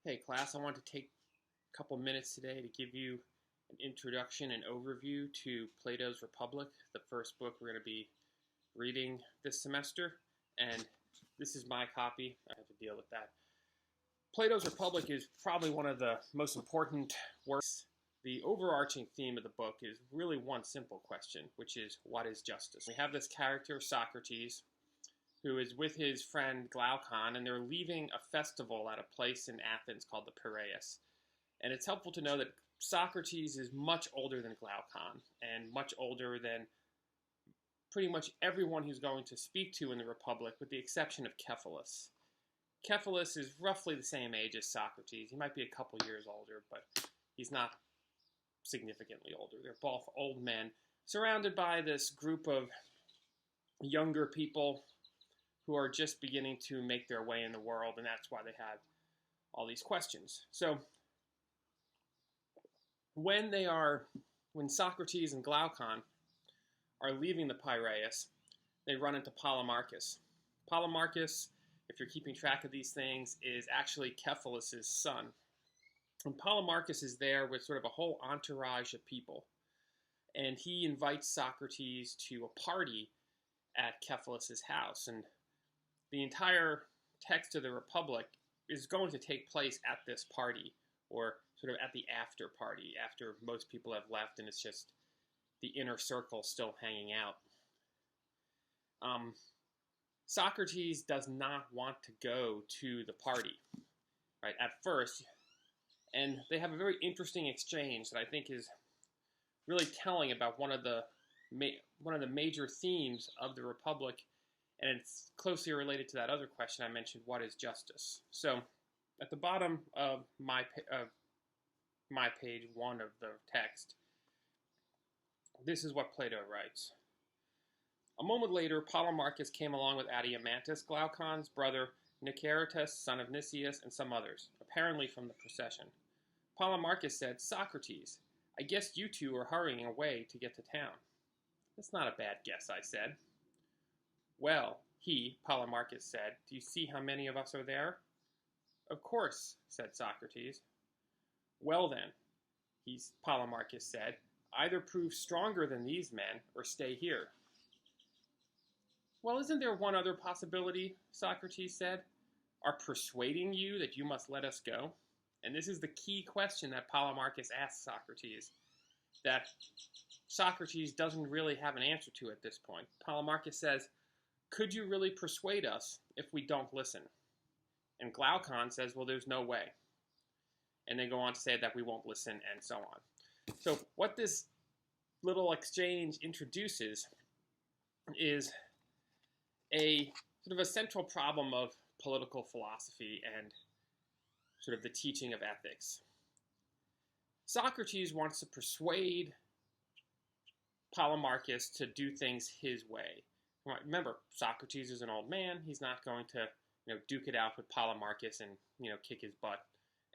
Hey class, I want to take a couple minutes today to give you an introduction and overview to Plato's Republic, the first book we're going to be reading this semester, and this is my copy. I have to deal with that. Plato's Republic is probably one of the most important works. The overarching theme of the book is really one simple question, which is, what is justice? We have this character, Socrates, who is with his friend Glaucon, and they're leaving a festival at a place in Athens called the Piraeus. And it's helpful to know that Socrates is much older than Glaucon, and much older than pretty much everyone he's going to speak to in the Republic, with the exception of Cephalus. Cephalus is roughly the same age as Socrates. He might be a couple years older, but he's not significantly older. They're both old men, surrounded by this group of younger people who are just beginning to make their way in the world, and that's why they have all these questions. So when Socrates and Glaucon are leaving the Piraeus, they run into Polemarchus. Polemarchus, if you're keeping track of these things, is actually Cephalus's son. And Polemarchus is there with sort of a whole entourage of people, and he invites Socrates to a party at Cephalus's house, and the entire text of the Republic is going to take place at this party, or sort of at the after party, after most people have left and it's just the inner circle still hanging out. Socrates does not want to go to the party, right, at first, and they have a very interesting exchange that I think is really telling about one of the major themes of the Republic. And it's closely related to that other question I mentioned, what is justice? So at the bottom of my page 1 of the text, this is what Plato writes. A moment later, Polemarchus came along with Adeimantus, Glaucon's brother, Niceratus, son of Nicias, and some others, apparently from the procession. Polemarchus said, "Socrates, I guess you two are hurrying away to get to town." "That's not a bad guess," I said. "Well," Polemarchus said, "do you see how many of us are there?" "Of course," said Socrates. "Well then," Polemarchus said, "either prove stronger than these men, or stay here." "Well, isn't there one other possibility?" Socrates said. "Our persuading you that you must let us go?" And this is the key question that Polemarchus asks Socrates, that Socrates doesn't really have an answer to at this point. Polemarchus says, "Could you really persuade us if we don't listen?" And Glaucon says, "Well, there's no way." And they go on to say that we won't listen, and so on. So what this little exchange introduces is a sort of a central problem of political philosophy and sort of the teaching of ethics. Socrates wants to persuade Polemarchus to do things his way. Remember, Socrates is an old man. He's not going to, duke it out with Polemarchus and, kick his butt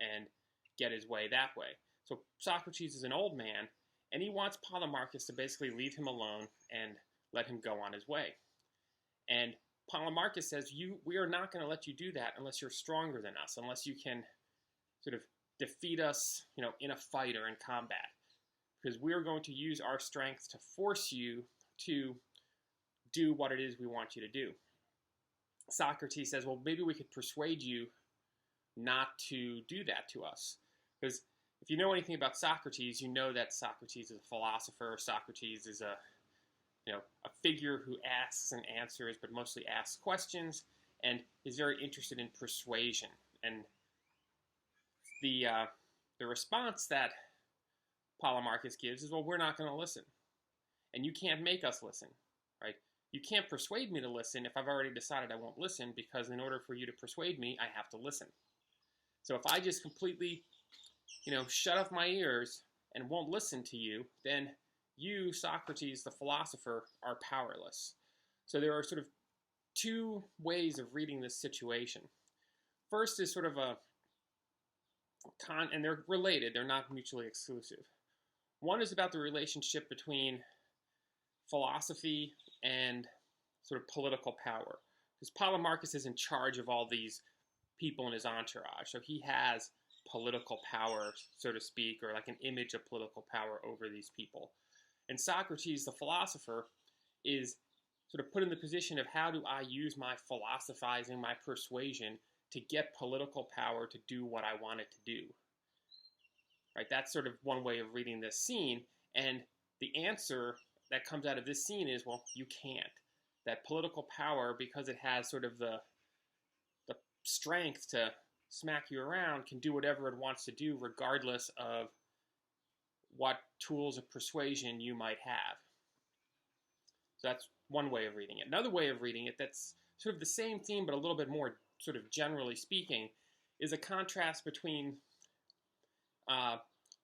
and get his way that way. So Socrates is an old man, and he wants Polemarchus to basically leave him alone and let him go on his way. And Polemarchus says, we are not going to let you do that unless you're stronger than us, unless you can sort of defeat us, in a fight or in combat, because we're going to use our strength to force you to do what it is we want you to do. Socrates says, well, maybe we could persuade you not to do that to us. Because if you know anything about Socrates, you know that Socrates is a philosopher. Socrates is a figure who asks and answers, but mostly asks questions, and is very interested in persuasion. And the response that Polemarchus gives is, well, we're not going to listen. And you can't make us listen, right? You can't persuade me to listen if I've already decided I won't listen, because in order for you to persuade me, I have to listen. So if I just completely, shut off my ears and won't listen to you, then you, Socrates, the philosopher, are powerless. So there are sort of two ways of reading this situation. First is sort of and they're related, they're not mutually exclusive. One is about the relationship between philosophy and sort of political power. Because Polemarchus is in charge of all these people in his entourage. So he has political power, so to speak, or like an image of political power over these people. And Socrates, the philosopher, is sort of put in the position of how do I use my philosophizing, my persuasion to get political power to do what I want it to do. Right? That's sort of one way of reading this scene. And the answer that comes out of this scene is, well, you can't. That political power, because it has sort of the strength to smack you around, can do whatever it wants to do regardless of what tools of persuasion you might have. So that's one way of reading it. Another way of reading it that's sort of the same theme but a little bit more sort of generally speaking is a contrast between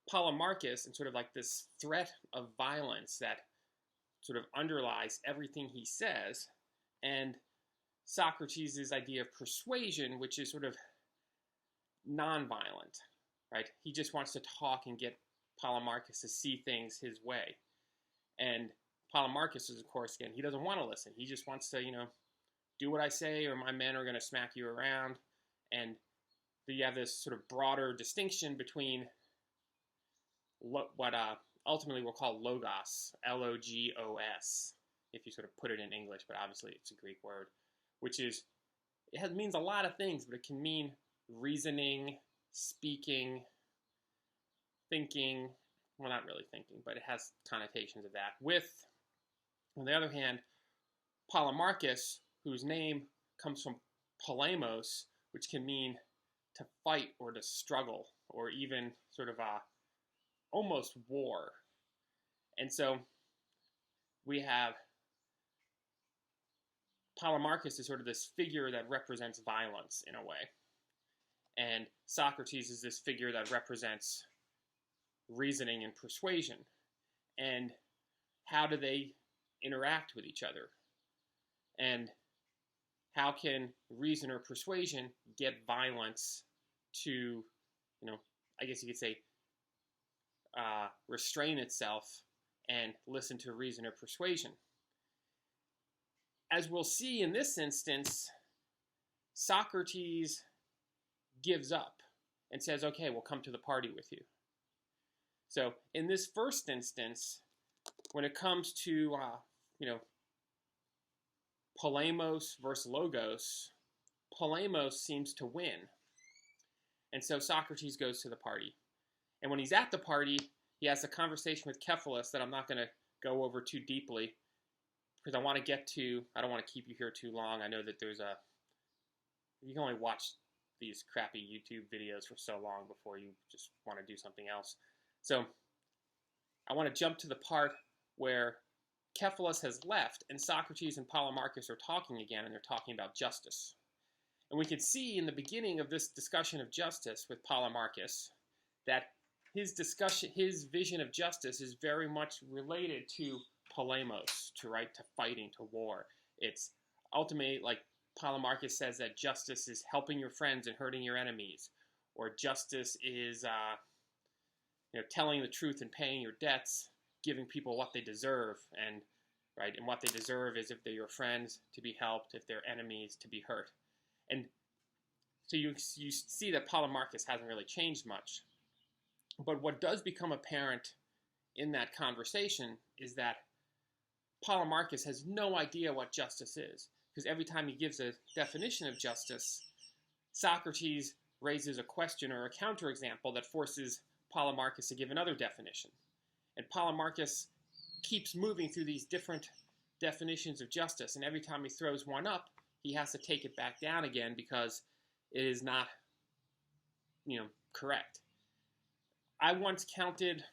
Polemarchus and sort of like this threat of violence that sort of underlies everything he says, and Socrates' idea of persuasion, which is sort of nonviolent, right? He just wants to talk and get Polemarchus to see things his way. And Polemarchus is, of course, again, he doesn't want to listen. He just wants to, do what I say or my men are going to smack you around. And you have this sort of broader distinction between what ultimately we'll call logos, Logos, if you sort of put it in English, but obviously it's a Greek word, which is, means a lot of things, but it can mean reasoning, speaking, thinking, well, not really thinking, but it has connotations of that. With, on the other hand, Polemarchus, whose name comes from polemos, which can mean to fight or to struggle, or even sort of almost war. And so we have Polemarchus is sort of this figure that represents violence in a way. And Socrates is this figure that represents reasoning and persuasion. And how do they interact with each other? And how can reason or persuasion get violence to, I guess you could say, restrain itself and listen to reason or persuasion? As we'll see in this instance, Socrates gives up and says, okay, we'll come to the party with you. So in this first instance, when it comes to, polemos versus logos, polemos seems to win. And so Socrates goes to the party. And when he's at the party, he has a conversation with Cephalus that I'm not going to go over too deeply because I don't want to keep you here too long. I know that you can only watch these crappy YouTube videos for so long before you just want to do something else. So I want to jump to the part where Cephalus has left and Socrates and Polemarchus are talking again, and they're talking about justice. And we can see in the beginning of this discussion of justice with Polemarchus that his vision of justice is very much related to polemos, to fighting, to war. It's ultimately, like Polemarchus says, that justice is helping your friends and hurting your enemies, or justice is telling the truth and paying your debts, giving people what they deserve, and what they deserve is, if they're your friends, to be helped; if they're enemies, to be hurt. And so you see that Polemarchus hasn't really changed much. But what does become apparent in that conversation is that Polemarchus has no idea what justice is, because every time he gives a definition of justice, Socrates raises a question or a counterexample that forces Polemarchus to give another definition. And Polemarchus keeps moving through these different definitions of justice, and every time he throws one up, he has to take it back down again because it is not, correct. I once counted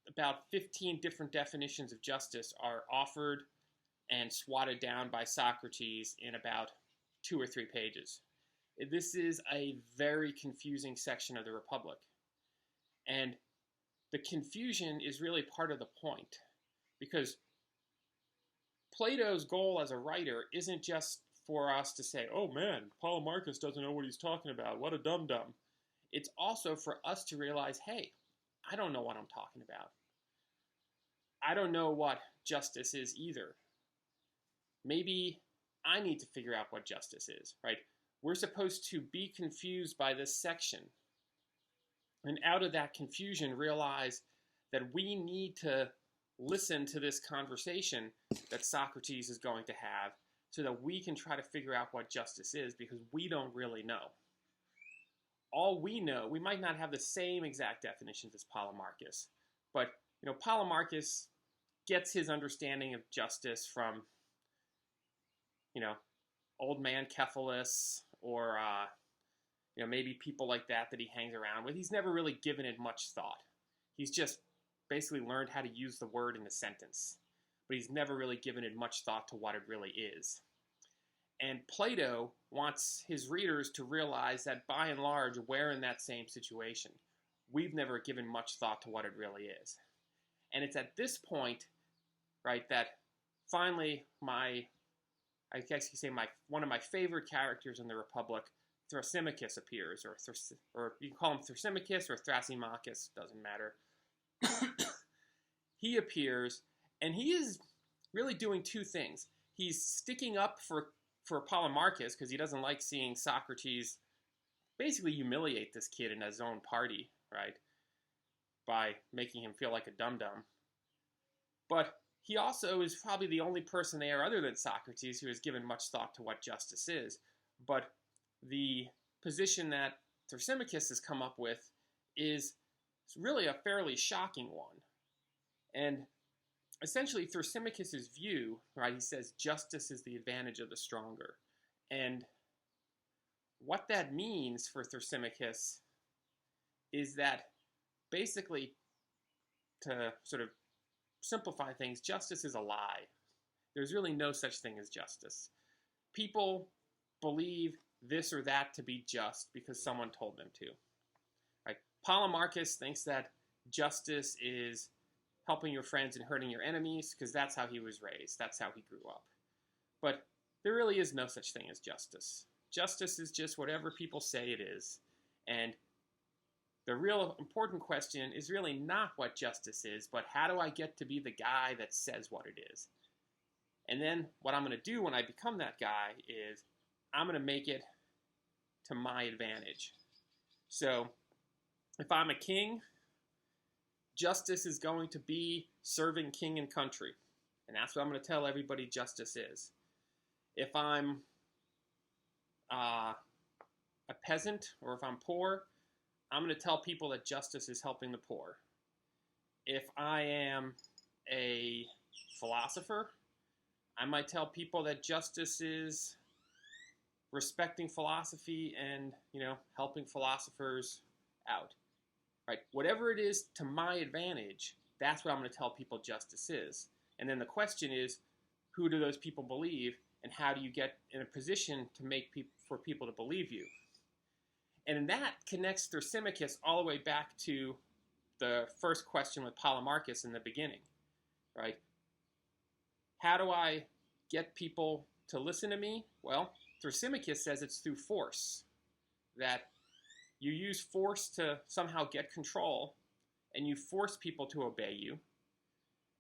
about 15 different definitions of justice are offered and swatted down by Socrates in about 2 or 3 pages. This is a very confusing section of the Republic. And the confusion is really part of the point, because Plato's goal as a writer isn't just for us to say, oh man, Polemarchus doesn't know what he's talking about, what a dum-dum. It's also for us to realize, hey, I don't know what I'm talking about. I don't know what justice is either. Maybe I need to figure out what justice is, right? we're supposed to be confused by this section, and out of that confusion realize that we need to listen to this conversation that Socrates is going to have so that we can try to figure out what justice is, because we don't really know. All we know, we might not have the same exact definitions as Polemarchus, but Polemarchus gets his understanding of justice from old man Cephalus, or maybe people like that he hangs around with. He's never really given it much thought. He's just basically learned how to use the word in a sentence, but he's never really given it much thought to what it really is. And Plato wants his readers to realize that by and large, we're in that same situation. We've never given much thought to what it really is. And it's at this point, right, that finally I guess you say one of my favorite characters in the Republic, Thrasymachus, appears, or you can call him Thrasymachus or Thrasymachus, doesn't matter. He appears, and he is really doing two things. He's sticking up for Polemarchus because he doesn't like seeing Socrates basically humiliate this kid in his own party, right, by making him feel like a dum-dum. But he also is probably the only person there other than Socrates who has given much thought to what justice is. But the position that Thrasymachus has come up with is really a fairly shocking one. And essentially Thrasymachus' view, right, he says justice is the advantage of the stronger. And what that means for Thrasymachus is that basically, to sort of simplify things, justice is a lie. There's really no such thing as justice. People believe this or that to be just because someone told them to. Right? Polemarchus thinks that justice is helping your friends and hurting your enemies because that's how he was raised. That's how he grew up. But there really is no such thing as justice. Justice is just whatever people say it is. And the real important question is really not what justice is, but how do I get to be the guy that says what it is? And then what I'm going to do when I become that guy is I'm going to make it to my advantage. So if I'm a king, justice is going to be serving king and country. And that's what I'm going to tell everybody justice is. If I'm a peasant, or if I'm poor, I'm going to tell people that justice is helping the poor. If I am a philosopher, I might tell people that justice is respecting philosophy and, helping philosophers out. Right? Whatever it is to my advantage, that's what I'm going to tell people justice is. And then the question is, who do those people believe, and how do you get in a position to make for people to believe you? And that connects Thrasymachus all the way back to the first question with Polemarchus in the beginning, right? How do I get people to listen to me? Well, Thrasymachus says it's through force, that you use force to somehow get control, and you force people to obey you,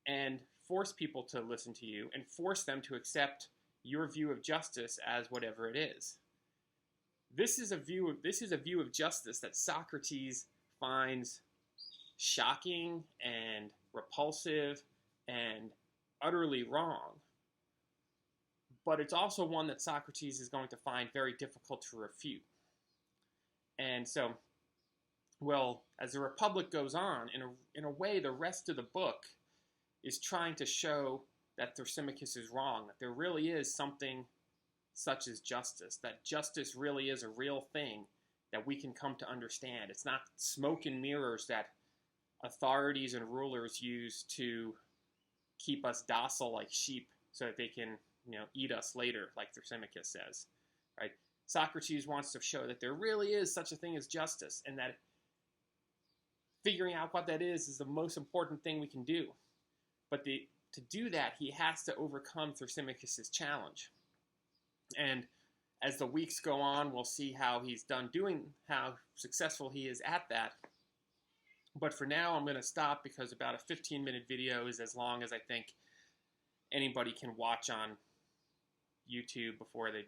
and force people to listen to you, and force them to accept your view of justice as whatever it is. This is a view of justice that Socrates finds shocking and repulsive and utterly wrong. But it's also one that Socrates is going to find very difficult to refute. And so, well, as the Republic goes on, in a way, the rest of the book is trying to show that Thrasymachus is wrong, that there really is something such as justice, that justice really is a real thing that we can come to understand. It's not smoke and mirrors that authorities and rulers use to keep us docile like sheep so that they can, eat us later, like Thrasymachus says, right? Socrates wants to show that there really is such a thing as justice, and that figuring out what that is the most important thing we can do. But to do that, he has to overcome Thrasymachus' challenge. And as the weeks go on, we'll see how how successful he is at that. But for now, I'm going to stop because about a 15-minute video is as long as I think anybody can watch on YouTube before they